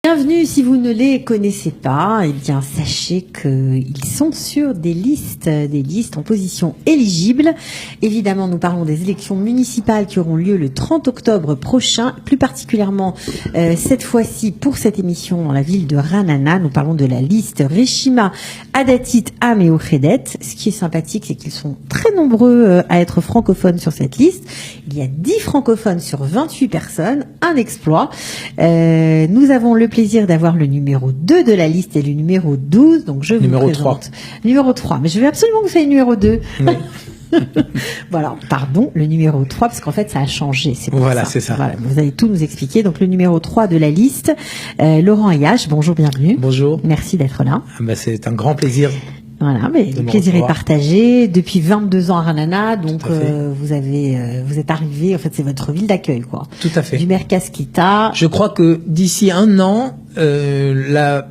Bienvenue, si vous ne les connaissez pas, eh bien sachez qu'ils sont sur des listes en position éligible. Évidemment, nous parlons des élections municipales qui auront lieu le 30 octobre prochain, plus particulièrement cette fois-ci pour cette émission dans la ville de Ra'anana. Nous parlons de la liste Reshima Adatit Am et Ochedet. Ce qui est sympathique, c'est qu'ils sont très nombreux à être francophones sur cette liste. Il y a 10 francophones sur 28 personnes, un exploit. Nous avons le plaisir d'avoir le numéro 2 de la liste et le numéro 12. Donc je vous présente. Numéro 3. Mais je veux absolument que vous soyez le numéro 2. Oui. Voilà, pardon, le numéro 3, parce qu'en fait, ça a changé. Voilà, c'est ça. Voilà, vous allez tout nous expliquer. Donc, le numéro 3 de la liste, Laurent Ayache. Bonjour, bienvenue. Bonjour. Merci d'être là. C'est un grand plaisir. Voilà, mais le plaisir est partagé. Depuis 22 ans à Ra'anana, donc vous êtes arrivé. En fait, c'est votre ville d'accueil, quoi. Tout à fait. Du Merkaz Klita. Je crois que d'ici un an, la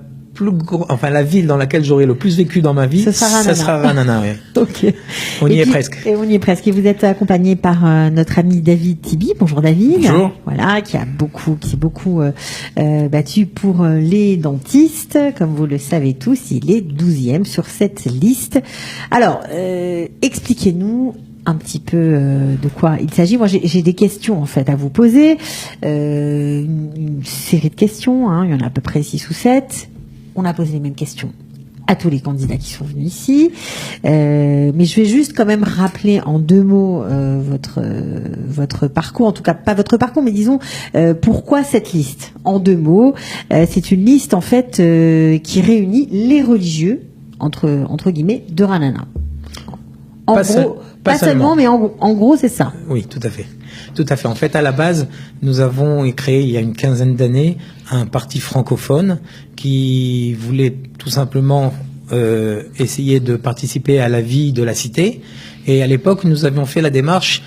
ville dans laquelle j'aurai le plus vécu dans ma vie, ça sera Ra'anana. Oui. Ok. On y est presque. Et on y est presque. Et vous êtes accompagné par notre ami David Tibi. Bonjour David. Bonjour. Voilà, qui s'est beaucoup battu pour les dentistes. Comme vous le savez tous, il est 12e sur cette liste. Alors, expliquez-nous un petit peu de quoi il s'agit. Moi, j'ai des questions en fait à vous poser. Une série de questions. Il y en a à peu près 6 ou 7. On a posé les mêmes questions à tous les candidats qui sont venus ici. Mais je vais juste quand même rappeler en 2 mots votre parcours. En tout cas, pas votre parcours, mais disons pourquoi cette liste. En 2 mots, c'est une liste en fait qui réunit les religieux entre guillemets de Ra'anana. Pas seulement, mais en gros, c'est ça. Oui, tout à fait. Tout à fait. En fait, à la base, nous avons créé il y a une quinzaine d'années un parti francophone qui voulait tout simplement essayer de participer à la vie de la cité. Et à l'époque, nous avions fait la démarche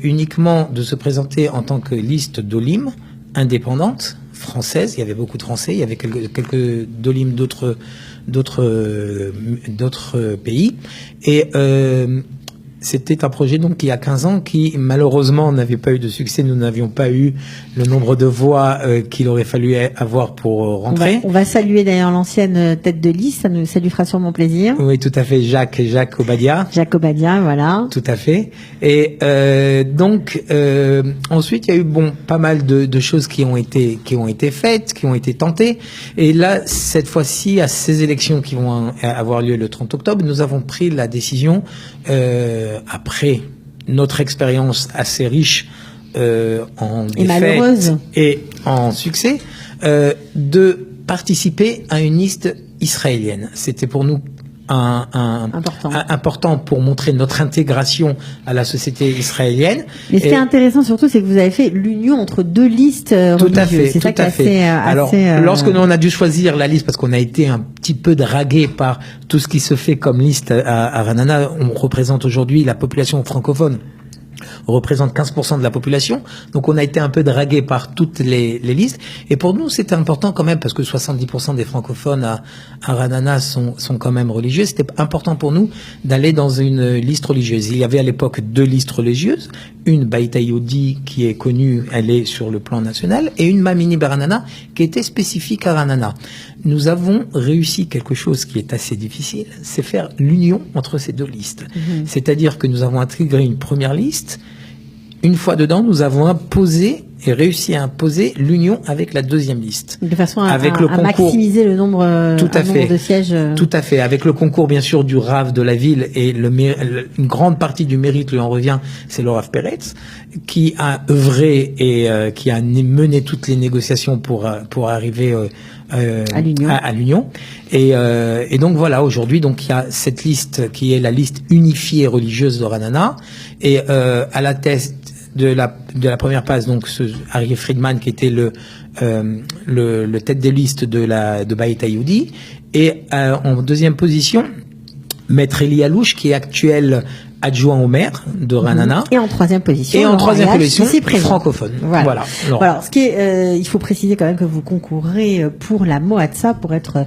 uniquement de se présenter en tant que liste d'Olim indépendante française. Il y avait beaucoup de Français, il y avait quelques d'Olim d'autres pays. Et c'était un projet donc il y a 15 ans qui malheureusement n'avait pas eu de succès. Nous n'avions pas eu le nombre de voix qu'il aurait fallu avoir pour rentrer. On va saluer d'ailleurs l'ancienne tête de liste, ça lui fera sûrement plaisir. Oui, tout à fait, Jacques Obadia. Jacques Obadia, voilà. Tout à fait. Et donc ensuite il y a eu pas mal de choses qui ont été faites, qui ont été tentées. Et là cette fois-ci à ces élections qui vont avoir lieu le 30 octobre, nous avons pris la décision après notre expérience assez riche en défaites et en succès, de participer à une liste israélienne. C'était pour nous important pour montrer notre intégration à la société israélienne. Mais ce qui est intéressant surtout, c'est que vous avez fait l'union entre 2 listes religieuses. Tout à fait, c'est tout à fait. Alors, lorsque nous on a dû choisir la liste, parce qu'on a été un petit peu dragué par tout ce qui se fait comme liste à Ra'anana, on représente aujourd'hui la population francophone. On représente 15% de la population, donc on a été un peu dragué par toutes les listes. Et pour nous, c'était important quand même, parce que 70% des francophones à Ra'anana sont quand même religieux. C'était important pour nous d'aller dans une liste religieuse. Il y avait à l'époque 2 listes religieuses, une Baïta Yehudi qui est connue, elle est sur le plan national, et une Mamini Baranana qui était spécifique à Ra'anana. Nous avons réussi quelque chose qui est assez difficile, c'est faire l'union entre ces 2 listes. C'est-à-dire que nous avons intégré une première liste. Une fois dedans, nous avons réussi à imposer l'union avec la deuxième liste. De façon à maximiser le nombre, nombre de sièges. Tout à fait. Avec le concours, bien sûr, du Rav de la ville, et une grande partie du mérite lui en revient, c'est le Rav Peretz, qui a œuvré et qui a mené toutes les négociations pour arriver à l'union. Et donc voilà, aujourd'hui, donc il y a cette liste qui est la liste unifiée religieuse de Ra'anana, et à la tête de la première passe, donc Aryeh Friedman qui était le tête de liste de Baïta Yehudi, et en deuxième position Maître Eli Alouche qui est actuel adjoint au maire de Ranana. Et en troisième position, francophone. Voilà. Alors, ce qui est, il faut préciser quand même que vous concourrez pour la MOATSA, pour être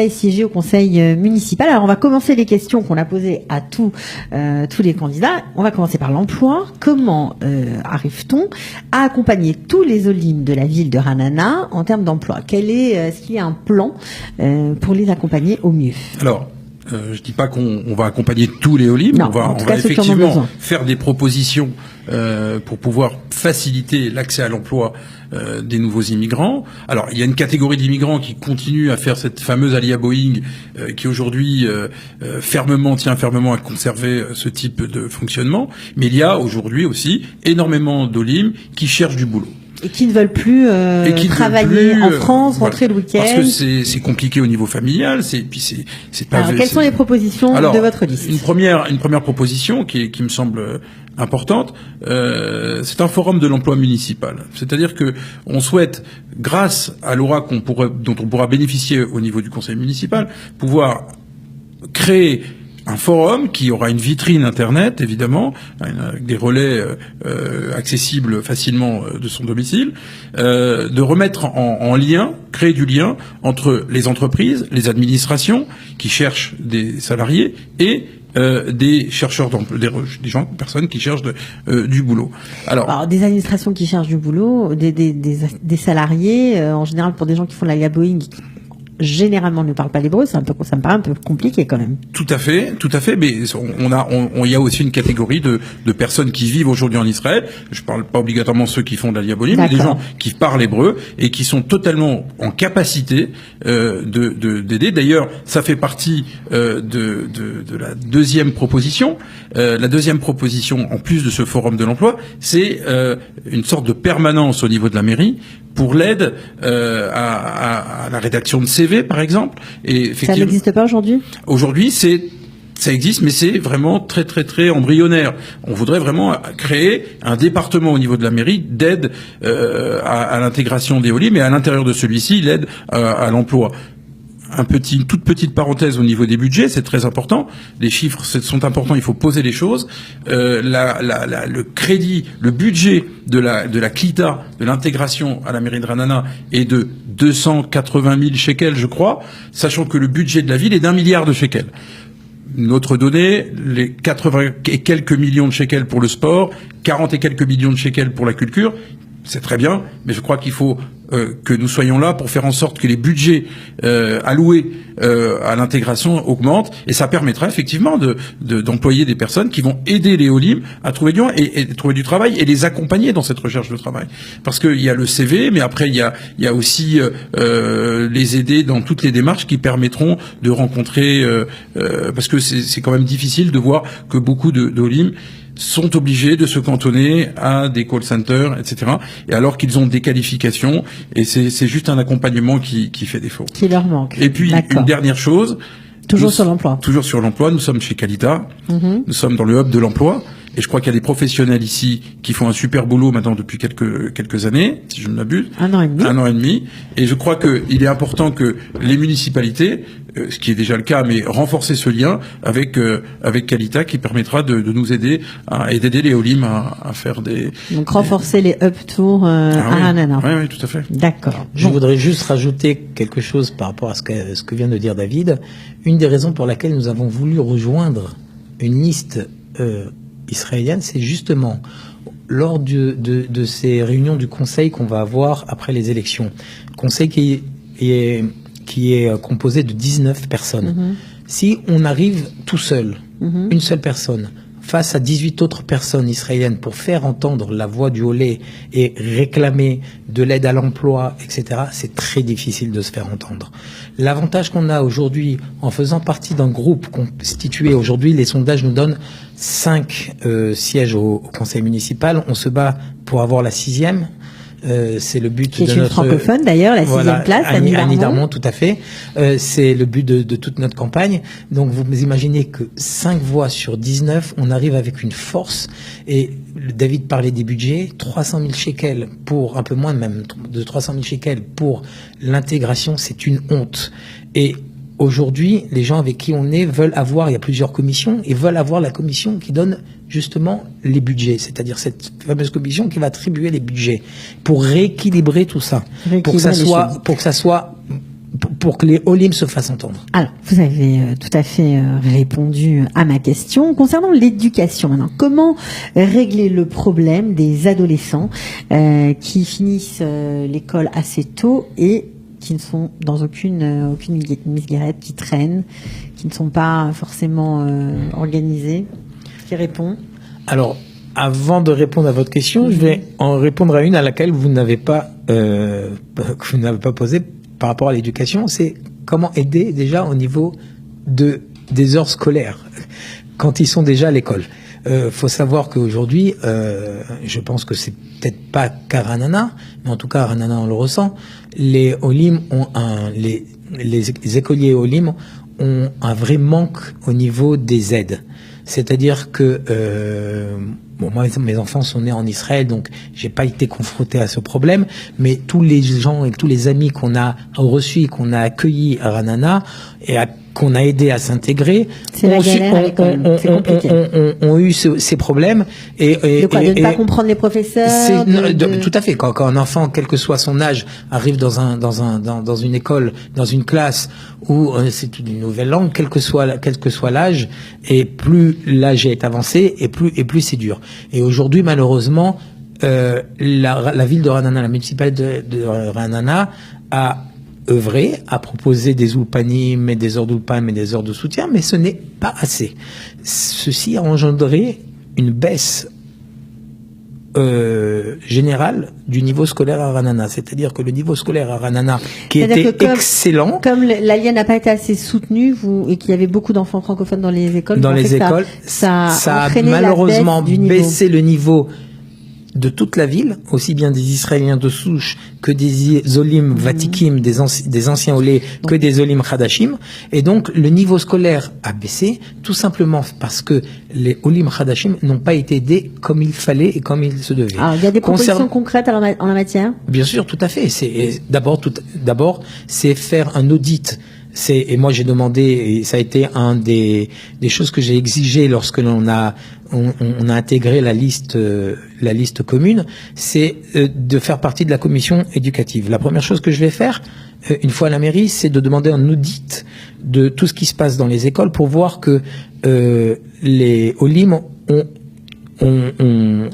siéger au conseil municipal. Alors, on va commencer les questions qu'on a posées à tous les candidats. On va commencer par l'emploi. Comment arrive-t-on à accompagner tous les OLIM de la ville de Ranana en termes d'emploi? Est-ce qu'il y a un plan pour les accompagner au mieux? Alors, je dis pas qu'on va accompagner tous les OLIM, on va effectivement faire des propositions pour pouvoir faciliter l'accès à l'emploi des nouveaux immigrants. Alors, il y a une catégorie d'immigrants qui continue à faire cette fameuse alia Boeing, qui aujourd'hui tient fermement à conserver ce type de fonctionnement. Mais il y a aujourd'hui aussi énormément d'OLIM qui cherchent du boulot. Et qui ne veulent plus travailler en France, rentrer le week-end. Parce que c'est compliqué au niveau familial. C'est pas. Alors, quelles sont les propositions de votre liste? Une première proposition qui me semble importante, c'est un forum de l'emploi municipal. C'est-à-dire que on souhaite, grâce à l'aura dont on pourra bénéficier au niveau du conseil municipal, pouvoir créer un forum qui aura une vitrine internet, évidemment, avec des relais accessibles facilement de son domicile, de remettre en lien, créer du lien entre les entreprises, les administrations qui cherchent des salariés et des chercheurs d'emploi, personnes qui cherchent du boulot. Alors, des administrations qui cherchent du boulot, des salariés, en général pour des gens qui font la alia Boeing, généralement ne parlent pas l'hébreu, ça me paraît un peu compliqué quand même. Tout à fait, mais il y a aussi une catégorie de personnes qui vivent aujourd'hui en Israël. Je parle pas obligatoirement ceux qui font de la diabolie, mais des gens qui parlent hébreu et qui sont totalement en capacité d'aider. D'ailleurs, ça fait partie de la deuxième proposition. La deuxième proposition, en plus de ce forum de l'emploi, c'est une sorte de permanence au niveau de la mairie pour l'aide à la rédaction de CV, par exemple. Et effectivement, ça n'existe pas aujourd'hui ? Aujourd'hui, ça existe, mais c'est vraiment très très très embryonnaire. On voudrait vraiment créer un département au niveau de la mairie d'aide à l'intégration des OLIM, mais à l'intérieur de celui-ci, l'aide à l'emploi. Une toute petite parenthèse au niveau des budgets, c'est très important. Les chiffres sont importants, il faut poser les choses. Le crédit, le budget de la CLITA, de l'intégration à la mairie de Ranana, est de 280 000 shekels, je crois, sachant que le budget de la ville est d'1 milliard de shekels. Une autre donnée, les 80 et quelques millions de shekels pour le sport, 40 et quelques millions de shekels pour la culture, c'est très bien, mais je crois qu'il faut que nous soyons là pour faire en sorte que les budgets alloués à l'intégration augmentent, et ça permettra effectivement d'employer des personnes qui vont aider les OLIM à trouver et trouver du travail et les accompagner dans cette recherche de travail. Parce qu'il y a le CV, mais après il y a aussi les aider dans toutes les démarches qui permettront de rencontrer, parce que c'est quand même difficile de voir que beaucoup d'OLIM sont obligés de se cantonner à des call centers, etc. Et alors qu'ils ont des qualifications, et c'est juste un accompagnement qui fait défaut. Qui leur manque. Et puis, une dernière chose. Toujours sur l'emploi. Toujours sur l'emploi. Nous sommes chez Qualita. Nous sommes dans le hub de l'emploi. Et je crois qu'il y a des professionnels ici qui font un super boulot maintenant depuis quelques années, si je ne m'abuse. 1 an et demi. 1 an et demi. Et je crois qu'il est important que les municipalités, ce qui est déjà le cas, mais renforcer ce lien avec Qualita qui permettra de nous aider et d'aider les OLIM à faire des... Donc renforcer les hub tours à Ranana. Oui, tout à fait. D'accord. Je voudrais juste rajouter quelque chose par rapport à ce que vient de dire David. Une des raisons pour laquelle nous avons voulu rejoindre une liste israélienne, c'est justement lors de ces réunions du Conseil qu'on va avoir après les élections. Conseil qui est composé de 19 personnes. Si on arrive tout seul, une seule personne, face à 18 autres personnes israéliennes pour faire entendre la voix du Olé et réclamer de l'aide à l'emploi, etc., c'est très difficile de se faire entendre. L'avantage qu'on a aujourd'hui en faisant partie d'un groupe constitué, aujourd'hui les sondages nous donnent 5 sièges au conseil municipal, on se bat pour avoir la 6e. C'est le but de notre francophone d'ailleurs, la 6e place, Annie Darmon, tout à fait. C'est le but de toute notre campagne. Donc vous imaginez que 5 voix sur 19, on arrive avec une force. Et David parlait des budgets, 300 000 shekels pour, un peu moins même, de 300 000 shekels pour l'intégration, c'est une honte. Et aujourd'hui, les gens avec qui on est veulent avoir, il y a plusieurs commissions, et veulent avoir la commission qui donne justement les budgets, c'est-à-dire cette fameuse commission qui va attribuer les budgets pour rééquilibrer tout ça, pour que les Olim se fassent entendre. Alors, vous avez tout à fait répondu à ma question. Concernant l'éducation maintenant, comment régler le problème des adolescents qui finissent l'école assez tôt et qui ne sont dans aucune misguerette, qui traînent, qui ne sont pas forcément organisés? Qui répond? Alors, avant de répondre à votre question, je vais en répondre à une à laquelle vous n'avez pas posé par rapport à l'éducation. C'est comment aider déjà au niveau des heures scolaires quand ils sont déjà à l'école. Faut savoir qu'aujourd'hui, je pense que c'est peut-être pas qu'à Ranana, mais en tout cas à Ranana on le ressent. Les Olim ont les écoliers Olim ont un vrai manque au niveau des aides. C'est-à-dire que moi, mes enfants sont nés en Israël, donc j'ai pas été confronté à ce problème. Mais tous les gens et tous les amis qu'on a reçus, qu'on a accueillis à Ranana et qu'on a aidé à s'intégrer, ont eu ces problèmes. De ne pas comprendre les professeurs. Tout à fait. Quand un enfant, quel que soit son âge, arrive dans une école, dans une classe où c'est une nouvelle langue, quel que soit l'âge, et plus l'âge est avancé, et plus c'est dur. Et aujourd'hui, malheureusement, la ville de Ranana, la municipalité de Ranana a œuvré, a proposé des ulpanim et des heures d'ulpan et des heures de soutien, mais ce n'est pas assez. Ceci a engendré une baisse générale du niveau scolaire à Ranana. C'est-à-dire que le niveau scolaire à Ranana, qui était excellent... Comme l'ALIA n'a pas été assez soutenue, et qu'il y avait beaucoup d'enfants francophones dans les écoles, ça a malheureusement baissé le niveau de toute la ville, aussi bien des Israéliens de souche que des Olim Vatikim, des anciens Olé, que des Olim Khadashim. Et donc, le niveau scolaire a baissé, tout simplement parce que les Olim Khadashim n'ont pas été aidés comme il fallait et comme il se devait. Alors, il y a des propositions concrètes en la matière? Bien sûr, tout à fait. D'abord, c'est faire un audit. Et moi j'ai demandé, et ça a été des choses que j'ai exigées lorsque on a intégré la liste commune, c'est de faire partie de la commission éducative. La première chose que je vais faire, une fois à la mairie, c'est de demander un audit de tout ce qui se passe dans les écoles pour voir que les Olim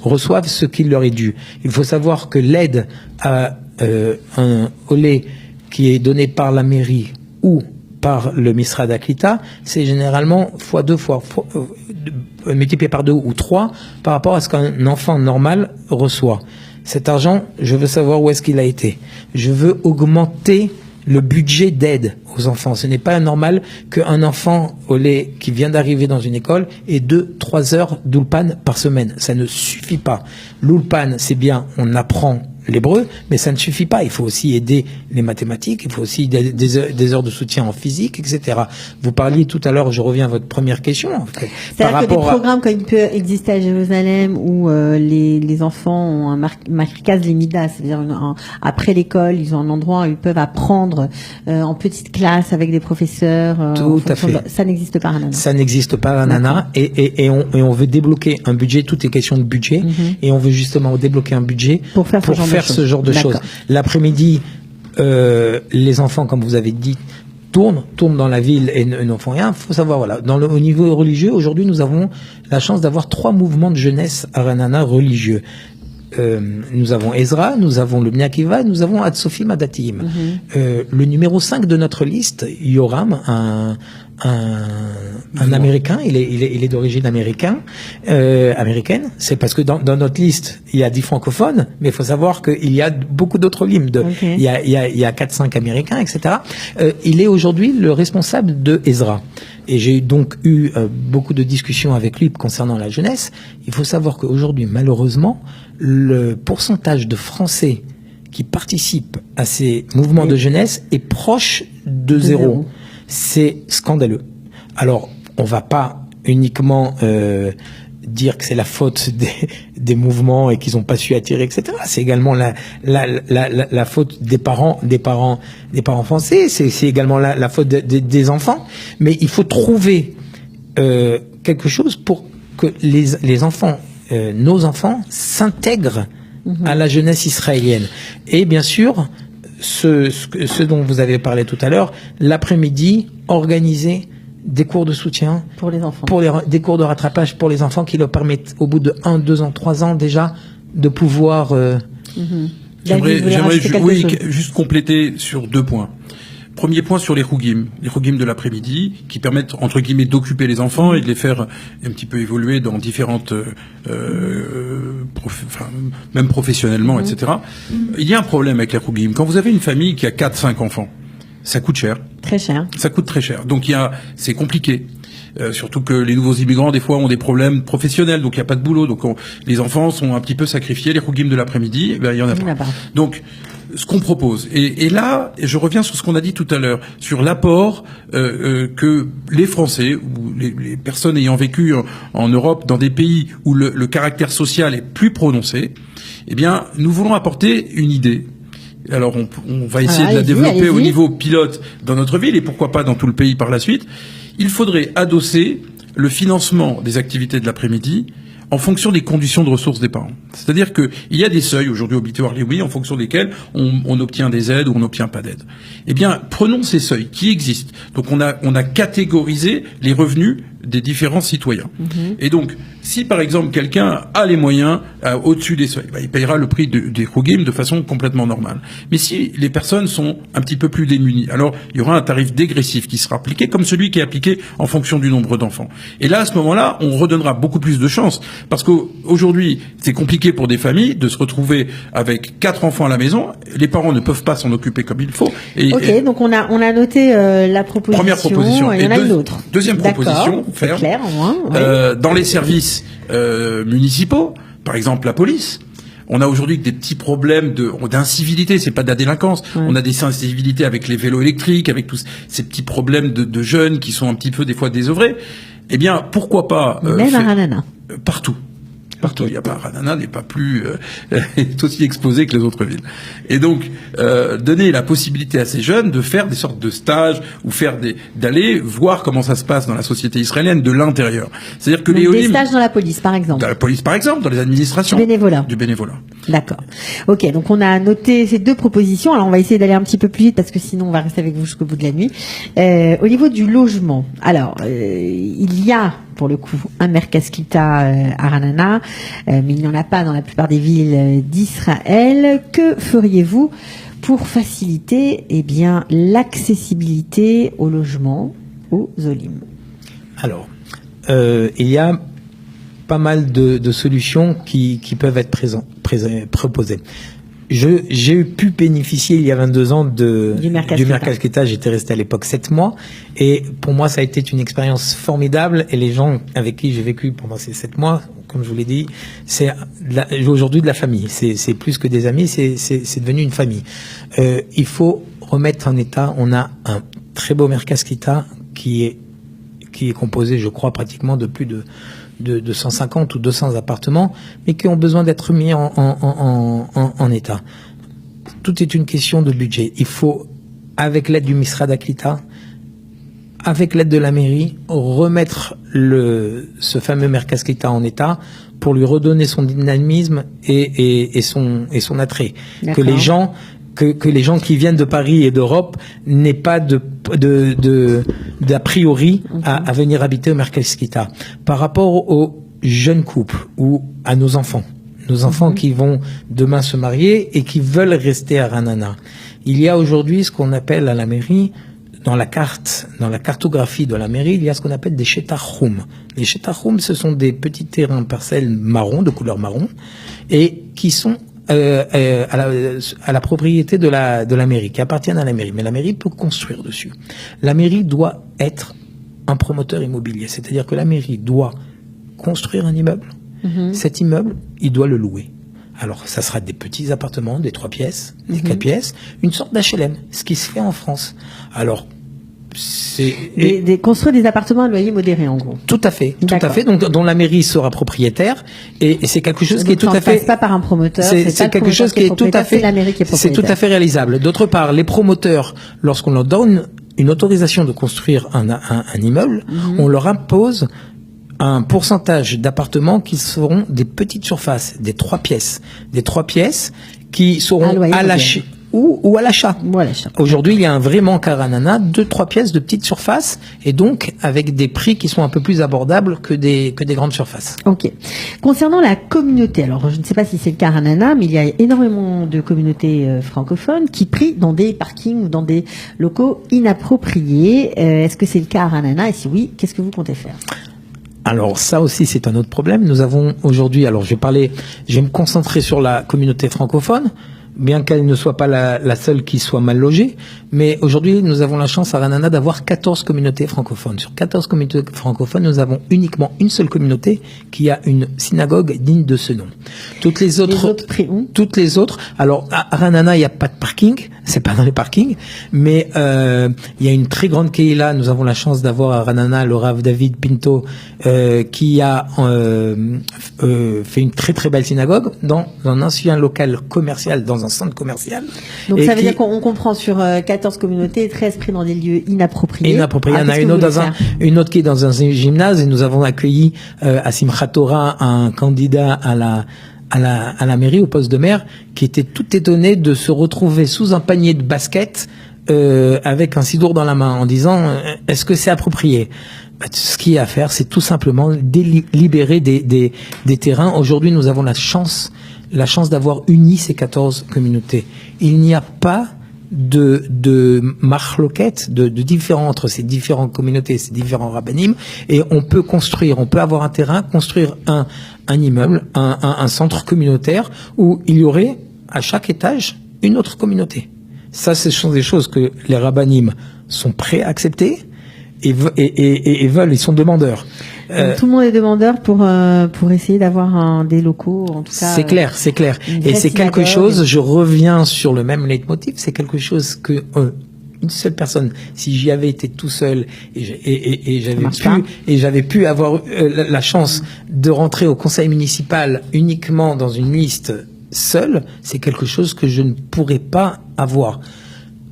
reçoivent ce qui leur est dû. Il faut savoir que l'aide à un Olé qui est donné par la mairie ou par le Misrad Aklita, c'est généralement multiplié par 2 ou 3 par rapport à ce qu'un enfant normal reçoit. Cet argent, je veux savoir où est-ce qu'il a été. Je veux augmenter le budget d'aide aux enfants. Ce n'est pas normal qu'un enfant qui vient d'arriver dans une école ait 2-3 heures d'ulpan par semaine. Ça ne suffit pas. L'ulpan, c'est bien, on apprend l'hébreu, mais ça ne suffit pas. Il faut aussi aider les mathématiques, il faut aussi des heures de soutien en physique, etc. Vous parliez tout à l'heure, je reviens à votre première question. En fait, c'est-à-dire que des programmes comme il peut exister à Jérusalem où les enfants ont un markaz limida, c'est-à-dire après l'école, ils ont un endroit où ils peuvent apprendre en petite classe avec des professeurs. Tout à fait. Ça n'existe pas à Ranana. Ça n'existe pas à Ranana et on veut débloquer un budget. Tout est question de budget et on veut justement débloquer un budget pour faire ce genre de choses. L'après-midi, les enfants, comme vous avez dit, tournent dans la ville et n'en font rien. Il faut savoir, voilà, au niveau religieux, aujourd'hui, nous avons la chance d'avoir 3 mouvements de jeunesse à Ranana religieux. Nous avons Ezra, nous avons le Bnei Akiva, nous avons Atsofim Adatim. Le numéro 5 de notre liste, Yoram, un Américain, il est d'origine américaine. C'est parce que dans notre liste, il y a 10 francophones, mais il faut savoir qu'il y a beaucoup d'autres limes. Il y a 4-5 Américains, etc. Il est aujourd'hui le responsable de Ezra. Et j'ai donc eu beaucoup de discussions avec lui concernant la jeunesse. Il faut savoir qu'aujourd'hui, malheureusement, le pourcentage de Français qui participent à ces mouvements de jeunesse est proche de zéro. C'est scandaleux. Alors, on va pas uniquement dire que c'est la faute des mouvements et qu'ils n'ont pas su attirer, etc. C'est également la faute des parents français. C'est également la faute des enfants. Mais il faut trouver quelque chose pour que les enfants, nos enfants, s'intègrent à la jeunesse israélienne. Et bien sûr, ce dont vous avez parlé tout à l'heure, l'après-midi, organiser des cours de soutien pour les enfants, des cours de rattrapage pour les enfants qui leur permettent au bout de 1, 2 ans, 3 ans déjà de pouvoir... J'aimerais juste compléter sur 2 points. Premier point sur les chougim de l'après-midi, qui permettent, entre guillemets, d'occuper les enfants et de les faire un petit peu évoluer dans différentes, même professionnellement, etc. Il y a un problème avec les chougim. Quand vous avez une famille qui a 4-5 enfants, ça coûte cher. Très cher. Ça coûte très cher. Donc c'est compliqué. Surtout que les nouveaux immigrants, des fois, ont des problèmes professionnels, donc il n'y a pas de boulot. Donc les enfants sont un petit peu sacrifiés. Les chougim de l'après-midi, il y en a pas. Donc, ce qu'on propose, et là, je reviens sur ce qu'on a dit tout à l'heure, sur l'apport que les Français ou les personnes ayant vécu en Europe, dans des pays où le caractère social est plus prononcé, eh bien, nous voulons apporter une idée. Alors, on va essayer de la développer au niveau pilote dans notre ville, et pourquoi pas dans tout le pays par la suite. Il faudrait adosser le financement des activités de l'après-midi en fonction des conditions de ressources des parents. C'est-à-dire qu'il y a des seuils aujourd'hui obligatoires, oui, en fonction desquels on obtient des aides ou on n'obtient pas d'aide. Eh bien, prenons ces seuils qui existent. Donc on a catégorisé les revenus des différents citoyens. Et donc, si par exemple quelqu'un a les moyens au-dessus des seuils, il payera le prix des chougim de façon complètement normale. Mais si les personnes sont un petit peu plus démunies, alors il y aura un tarif dégressif qui sera appliqué comme celui qui est appliqué en fonction du nombre d'enfants. Et là, à ce moment-là, on redonnera beaucoup plus de chance, parce qu'aujourd'hui, c'est compliqué pour des familles de se retrouver avec 4 enfants à la maison. Les parents ne peuvent pas s'en occuper comme il faut. Donc on a noté la proposition. Première proposition. Il y en a une autre. Deuxième proposition. C'est clair, au moins. Dans les services municipaux, par exemple la police, on a aujourd'hui des petits problèmes d'incivilité, c'est pas de la délinquance. On a des incivilités avec les vélos électriques, avec tous ces petits problèmes de jeunes qui sont un petit peu des fois désœuvrés. Eh bien, pourquoi pas même à Ranana. Partout. Il n'y a pas, Ranana n'est pas plus est aussi exposé que les autres villes. Et donc donner la possibilité à ces jeunes de faire des sortes de stages ou d'aller voir comment ça se passe dans la société israélienne de l'intérieur. C'est-à-dire que des stages dans la police, par exemple. Dans la police, par exemple, dans les administrations. Du bénévolat. D'accord. Ok, donc on a noté ces 2 propositions. Alors on va essayer d'aller un petit peu plus vite parce que sinon on va rester avec vous jusqu'au bout de la nuit. Au niveau du logement, alors il y a pour le coup un Merkaz Klita à Ranana, mais il n'y en a pas dans la plupart des villes d'Israël. Que feriez-vous pour faciliter l'accessibilité au logement aux Olim? Alors, il y a pas mal de solutions qui peuvent être proposées. J'ai pu bénéficier il y a 22 ans du Merkaz Klita. J'étais resté à l'époque 7 mois. Et pour moi, ça a été une expérience formidable. Et les gens avec qui j'ai vécu pendant ces 7 mois, comme je vous l'ai dit, c'est aujourd'hui de la famille. C'est plus que des amis, c'est devenu une famille. Il faut remettre en état. On a un très beau Merkaz Klita qui est composé, je crois, pratiquement de plus de 150 ou 200 appartements, mais qui ont besoin d'être mis en état. Tout est une question de budget. Il faut, avec l'aide du Misrad Klita, avec l'aide de la mairie, remettre ce fameux Merkaz Klita en état pour lui redonner son dynamisme et son attrait. Que les gens qui viennent de Paris et d'Europe n'aient pas d'a priori à venir habiter au Merkaz Klita. Par rapport aux jeunes couples ou à nos enfants qui vont demain se marier et qui veulent rester à Ranana, il y a aujourd'hui ce qu'on appelle à la mairie, dans la cartographie de la mairie, il y a ce qu'on appelle des shetachoum. Les shetachoum, ce sont des petits terrains parcelles marron, de couleur marron, et qui sont à la propriété de la mairie, qui appartiennent à la mairie. Mais la mairie peut construire dessus. La mairie doit être un promoteur immobilier. C'est-à-dire que la mairie doit construire un immeuble. Cet immeuble, il doit le louer. Alors, ça sera des petits appartements, des 3 pièces, des 4 pièces, une sorte d'HLM, ce qui se fait en France. Alors, construire des appartements à loyer modéré, en gros. Tout à fait. Donc, dont la mairie sera propriétaire, et c'est quelque chose qui est tout à fait. Ça ne passe pas par un promoteur. C'est quelque chose qui est tout à fait. C'est la mairie qui est propriétaire. C'est tout à fait réalisable. D'autre part, les promoteurs, lorsqu'on leur donne une autorisation de construire un immeuble, on leur impose un pourcentage d'appartements qui seront des petites surfaces, des 3 pièces qui seront à l'achat ou à l'achat. Aujourd'hui, il y a un vrai manque à Ranana, 2-3 pièces de petites surfaces, et donc avec des prix qui sont un peu plus abordables que des grandes surfaces. Ok. Concernant la communauté, alors je ne sais pas si c'est le cas à Ranana, mais il y a énormément de communautés francophones qui prient dans des parkings ou dans des locaux inappropriés. Est-ce que c'est le cas à Ranana, et si oui, qu'est-ce que vous comptez faire? Alors ça aussi c'est un autre problème. Nous avons aujourd'hui, alors je vais me concentrer sur la communauté francophone, bien qu'elle ne soit pas la seule qui soit mal logée, mais aujourd'hui nous avons la chance à Ranana d'avoir 14 communautés francophones. Sur 14 communautés francophones, nous avons uniquement une seule communauté qui a une synagogue digne de ce nom. Toutes les autres, alors à Ranana il n'y a pas de parking, c'est pas dans les parkings, mais il y a une très grande Keila. Nous avons la chance d'avoir à Ranana le Rav David Pinto qui a fait une très très belle synagogue dans un ancien local commercial, dans un centre commercial. Donc ça veut dire qu'on comprend sur 14 communautés, 13 pris dans des lieux inappropriés. Il y en a une autre qui est dans un gymnase, et nous avons accueilli à Simchat Torah un candidat à la mairie, au poste de maire, qui était tout étonné de se retrouver sous un panier de basket avec un sidour dans la main, en disant est-ce que c'est approprié? Ce qu'il y a à faire, c'est tout simplement libérer des terrains. Aujourd'hui, nous avons la chance d'avoir uni ces 14 communautés. Il n'y a pas de marloquette, de différents entre ces différentes communautés, ces différents rabbinim, et on peut avoir un terrain, construire un immeuble, un centre communautaire où il y aurait à chaque étage une autre communauté. Ça, ce sont des choses que les rabbinim sont prêts à accepter et veulent, ils sont demandeurs. Tout le monde est demandeur pour essayer d'avoir des locaux, en tout cas. C'est clair. Et c'est quelque chose, je reviens sur le même leitmotiv, c'est quelque chose que une seule personne, si j'y avais été tout seul et j'avais pu avoir la chance de rentrer au conseil municipal uniquement dans une liste seule, c'est quelque chose que je ne pourrais pas avoir.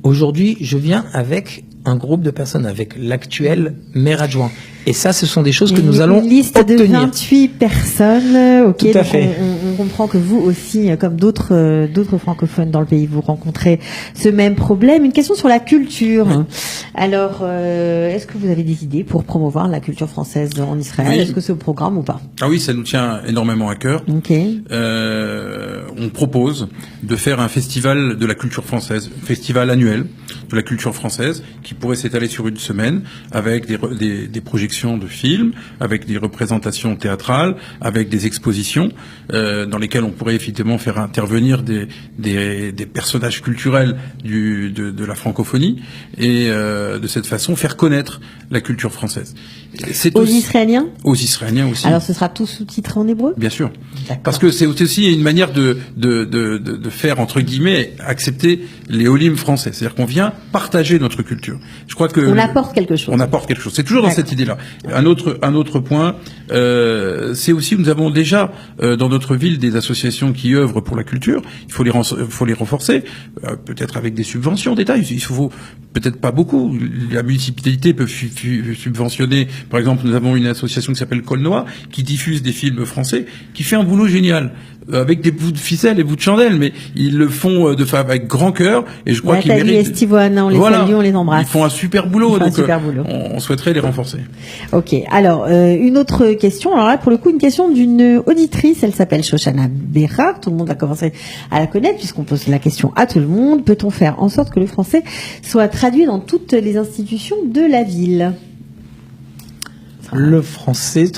Aujourd'hui, je viens avec un groupe de personnes, avec l'actuel maire adjoint. Et ça, ce sont des choses que nous allons obtenir. Une liste de 28 personnes. Ok, tout à fait. On comprend que vous aussi, comme d'autres francophones dans le pays, vous rencontrez ce même problème. Une question sur la culture. Oui. Alors, est-ce que vous avez des idées pour promouvoir la culture française en Israël? Oui. Est-ce que c'est au programme ou pas? Ah oui, ça nous tient énormément à cœur. Ok. On propose de faire un festival de la culture française, festival annuel de la culture française, qui pourrait s'étaler sur une semaine, avec des projections de films, avec des représentations théâtrales, avec des expositions dans lesquelles on pourrait effectivement faire intervenir des personnages culturels de la francophonie, et de cette façon faire connaître la culture française. Israéliens? Aux Israéliens aussi. Alors ce sera tout sous-titré en hébreu? Bien sûr. Parce que c'est aussi une manière de faire, entre guillemets, accepter les olim français. C'est-à-dire qu'on vient partager notre culture. Je crois que on apporte quelque chose. On apporte quelque chose. C'est toujours dans cette idée-là. Un autre point, c'est aussi, nous avons déjà dans notre ville des associations qui œuvrent pour la culture. Il faut les renforcer, peut-être avec des subventions d'État. Il faut peut-être pas beaucoup. La municipalité peut subventionner. Par exemple, nous avons une association qui s'appelle Colnoa, qui diffuse des films français, qui fait un boulot génial, avec des bouts de ficelle et bouts de chandelle, mais ils le font avec grand cœur, et je crois qu'ils méritent. Estivoana, on les salue, on les embrasse. Ils font un super boulot, on souhaiterait les renforcer. Ok. Alors, une autre question. Alors là, pour le coup, une question d'une auditrice. Elle s'appelle Shoshana Bérard. Tout le monde va commencer à la connaître, puisqu'on pose la question à tout le monde. Peut-on faire en sorte que le français soit traduit dans toutes les institutions de la ville? Le français,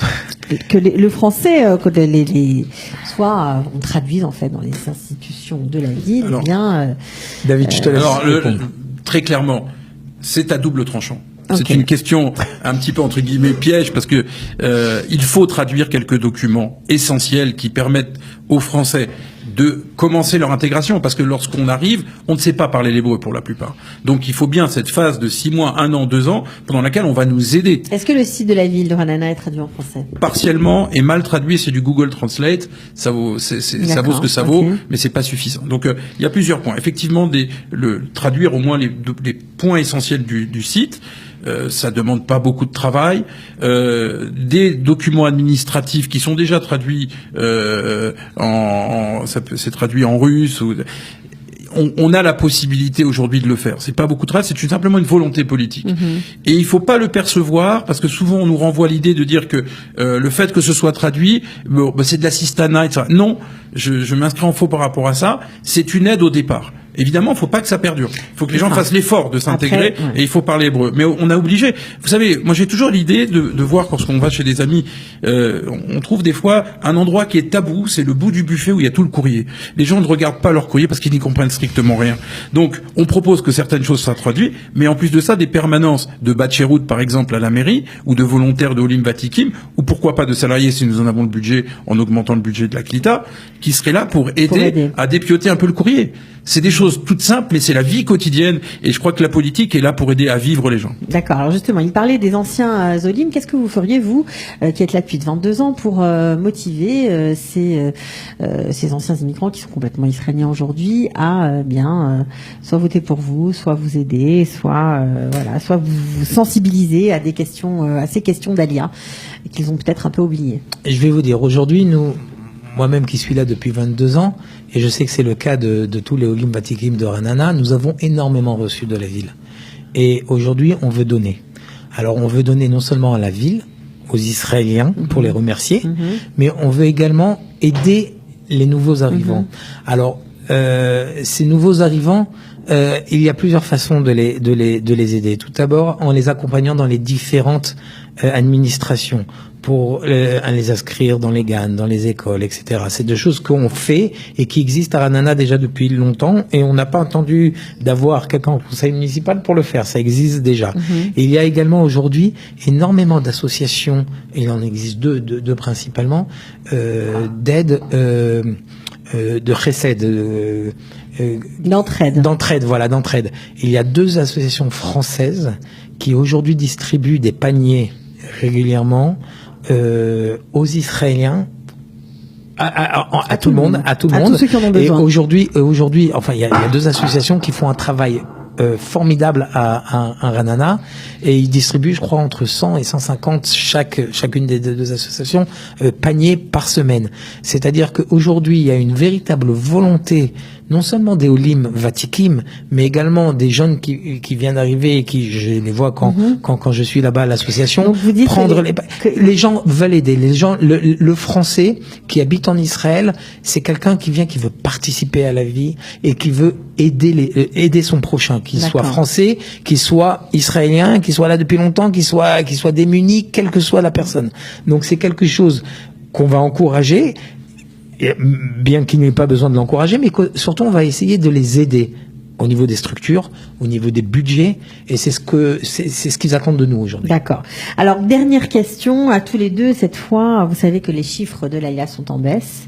le français, soit on traduise en fait dans les institutions de la ville. Alors, bien, David, je te laisse. Alors, très clairement, c'est à double tranchant. Okay. C'est une question un petit peu entre guillemets piège, parce que il faut traduire quelques documents essentiels qui permettent aux Français de commencer leur intégration, parce que lorsqu'on arrive, on ne sait pas parler l'hébreu pour la plupart. Donc il faut bien cette phase de 6 mois, 1 an, 2 ans, pendant laquelle on va nous aider. Est-ce que le site de la ville de Ra'anana est traduit en français? Partiellement et mal traduit, c'est du Google Translate. Ça vaut ce que ça vaut, mais c'est pas suffisant. Donc il y a plusieurs points. Effectivement, traduire au moins les points essentiels du site. Ça demande pas beaucoup de travail. Des documents administratifs qui sont déjà traduits c'est traduit en russe. On a la possibilité aujourd'hui de le faire. C'est pas beaucoup de travail, c'est simplement une volonté politique. Et il faut pas le percevoir, parce que souvent on nous renvoie l'idée de dire que le fait que ce soit traduit, c'est de l'assistanat, etc. Non, je m'inscris en faux par rapport à ça. C'est une aide au départ. Évidemment, il faut pas que ça perdure. Il faut que les gens fassent l'effort de s'intégrer, et il faut parler hébreu. Mais on a obligé. Vous savez, moi j'ai toujours l'idée de voir, lorsqu'on va chez des amis, on trouve des fois un endroit qui est tabou, c'est le bout du buffet où il y a tout le courrier. Les gens ne regardent pas leur courrier parce qu'ils n'y comprennent strictement rien. Donc, on propose que certaines choses soient traduites, mais en plus de ça, des permanences de Batcherout, par exemple, à la mairie, ou de volontaires de Olim Vatikim, ou pourquoi pas de salariés si nous en avons le budget, en augmentant le budget de la CLITA, qui seraient là pour aider à dépioter un peu le courrier. C'est des choses toutes simples, mais c'est la vie quotidienne. Et je crois que la politique est là pour aider à vivre les gens. D'accord. Alors justement, il parlait des anciens Olim. Qu'est-ce que vous feriez, vous, qui êtes là depuis 22 ans, pour motiver ces anciens immigrants qui sont complètement israéliens aujourd'hui à soit voter pour vous, soit vous aider, soit vous sensibiliser à ces questions d'Alia qu'ils ont peut-être un peu oubliées. Et je vais vous dire, aujourd'hui, moi-même qui suis là depuis 22 ans, et je sais que c'est le cas de tous les Olim Vatikim de Ra'anana, nous avons énormément reçu de la ville. Et aujourd'hui, on veut donner. Alors, on veut donner non seulement à la ville, aux Israéliens, pour les remercier, mais on veut également aider les nouveaux arrivants. Alors, ces nouveaux arrivants, il y a plusieurs façons de les aider. Tout d'abord, en les accompagnant dans les différentes administrations, pour les inscrire dans les GAN, dans les écoles, etc. C'est des choses qu'on fait et qui existent à Ra'anana déjà depuis longtemps, et on n'a pas entendu d'avoir quelqu'un au conseil municipal pour le faire. Ça existe déjà. Et il y a également aujourd'hui énormément d'associations, et il en existe deux principalement, d'aide, de chesed, d'entraide. Il y a 2 associations françaises qui aujourd'hui distribuent des paniers régulièrement aux Israéliens, à tout le monde, tous ceux qui en ont besoin. Et aujourd'hui, enfin, il y a 2 associations qui font un travail formidable à Ra'anana, et ils distribuent, je crois, entre 100 et 150 chacune des 2 associations paniers par semaine. C'est-à-dire qu'aujourd'hui, il y a une véritable volonté, non seulement des Olim Vatikim, mais également des jeunes qui viennent d'arriver et qui, je les vois quand je suis là-bas à l'association. Donc vous dites les gens veulent aider. Les gens, le Français qui habite en Israël, c'est quelqu'un qui veut participer à la vie et qui veut aider son prochain, qu'il soit français, qu'il soit israélien, qu'il soit là depuis longtemps, qu'il soit démuni, quelle que soit la personne. Donc c'est quelque chose qu'on va encourager, bien qu'il n'ait pas besoin de l'encourager, mais surtout on va essayer de les aider au niveau des structures, au niveau des budgets, et c'est ce qu'ils attendent de nous aujourd'hui. D'accord. Alors, dernière question à tous les deux, cette fois, vous savez que les chiffres de l'Alia sont en baisse.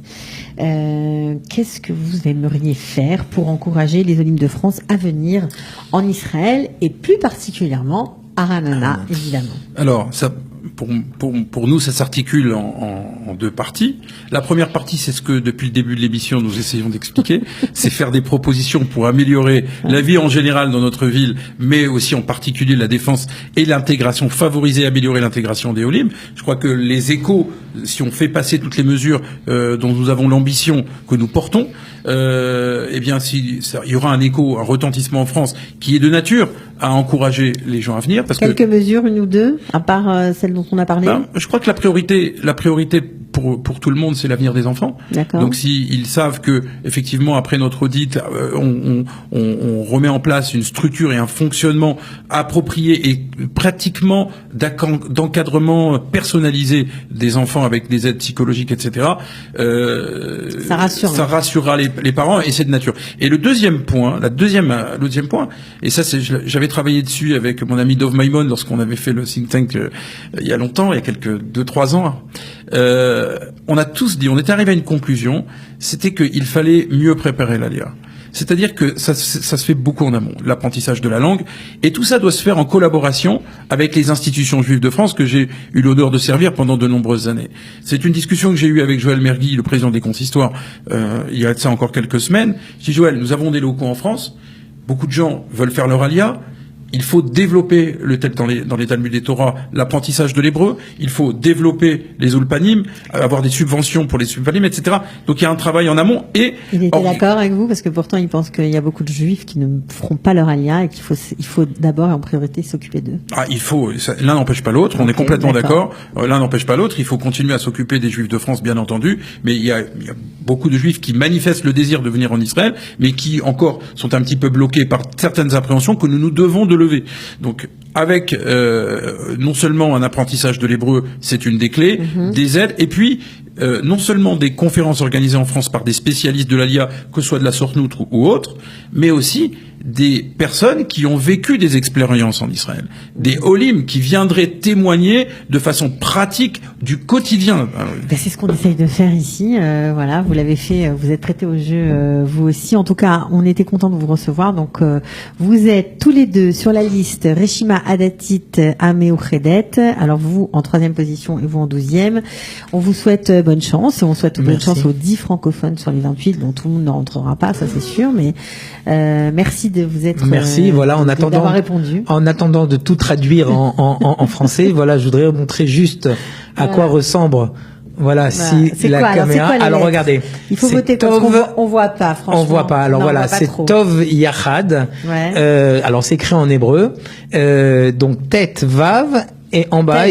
Qu'est-ce que vous aimeriez faire pour encourager les Olim de France à venir en Israël, et plus particulièrement à Ra'anana, évidemment? Alors, ça, pour nous, ça s'articule en 2 parties. La première partie, c'est ce que depuis le début de l'émission nous essayons d'expliquer, c'est faire des propositions pour améliorer la vie en général dans notre ville, mais aussi en particulier la défense et l'intégration, favoriser et améliorer l'intégration des Olim. Je crois que les échos, si on fait passer toutes les mesures dont nous avons l'ambition que nous portons, il y aura un écho, un retentissement en France qui est de nature à encourager les gens à venir. Quelques mesures, 1 ou 2, à part celles dont on a parlé? Je crois que la priorité pour tout le monde, c'est l'avenir des enfants. D'accord. Donc ils savent que effectivement après notre audit, on remet en place une structure et un fonctionnement approprié et pratiquement d'encadrement personnalisé des enfants avec des aides psychologiques, etc. Ça rassurera les parents, et c'est de nature. Et le deuxième point, le deuxième point, et ça j'avais travaillé dessus avec mon ami Dov Maimon lorsqu'on avait fait le think tank il il y a longtemps, il y a quelques 2-3 ans, on a tous dit, on était arrivé à une conclusion, c'était qu'il fallait mieux préparer l'Aliyah. C'est-à-dire que ça se fait beaucoup en amont, l'apprentissage de la langue, et tout ça doit se faire en collaboration avec les institutions juives de France que j'ai eu l'honneur de servir pendant de nombreuses années. C'est une discussion que j'ai eue avec Joël Mergui, le président des consistoires, il y a de ça encore quelques semaines. Je dis, Joël, nous avons des locaux en France, beaucoup de gens veulent faire leur Aliyah. Il faut développer dans les Talmuds et Torah l'apprentissage de l'hébreu. Il faut développer les ulpanim, avoir des subventions pour les ulpanim, etc. Donc il y a un travail en amont. Et il était d'accord avec vous parce que pourtant il pense qu'il y a beaucoup de juifs qui ne feront pas leur aliyah et qu'il faut d'abord et en priorité s'occuper d'eux. L'un n'empêche pas l'autre. On est complètement d'accord. L'un n'empêche pas l'autre. Il faut continuer à s'occuper des juifs de France, bien entendu. Mais il y a beaucoup de juifs qui manifestent le désir de venir en Israël, mais qui encore sont un petit peu bloqués par certaines appréhensions que nous devons de lever. Donc, avec non seulement un apprentissage de l'hébreu, c'est une des clés, des aides, et puis non seulement des conférences organisées en France par des spécialistes de l'Aliyah, que ce soit de la Sortnoutre ou autre, mais aussi des personnes qui ont vécu des expériences en Israël, des Olim qui viendraient témoigner de façon pratique du quotidien. C'est ce qu'on essaye de faire ici. Voilà, vous l'avez fait, vous êtes prêtés au jeu, vous aussi. En tout cas, on était content de vous recevoir. Donc, vous êtes tous les deux sur la liste Reshima Adatit Ameouchedet. Alors vous en 3e position et vous en 12e. On vous souhaite bonne chance et on souhaite bonne chance aux 10 francophones sur les 28, dont tout le monde ne rentrera pas, ça c'est sûr. Mais merci de vous être voilà, d'avoir répondu. En attendant de tout traduire en français, voilà, je voudrais montrer juste à quoi ressemble. Voilà, si la caméra. Alors regardez. Il faut voter parce qu'on voit pas, franchement. On voit pas. Alors voilà, c'est Tov Yachad. Alors c'est écrit en hébreu. Donc tête vav et en bas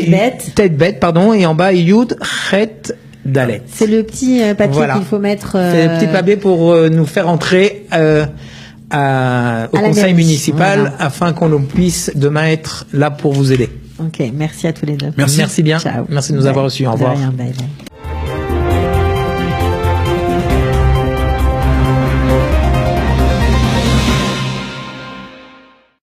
tête bête, pardon, et en bas Yud Chet Dalet. C'est le petit papier qu'il faut mettre. C'est le petit papier pour nous faire entrer au conseil municipal afin qu'on puisse demain être là pour vous aider. Ok, merci à tous les deux. Merci bien. Ciao. Merci de nous avoir reçus. Au revoir. Bye bye.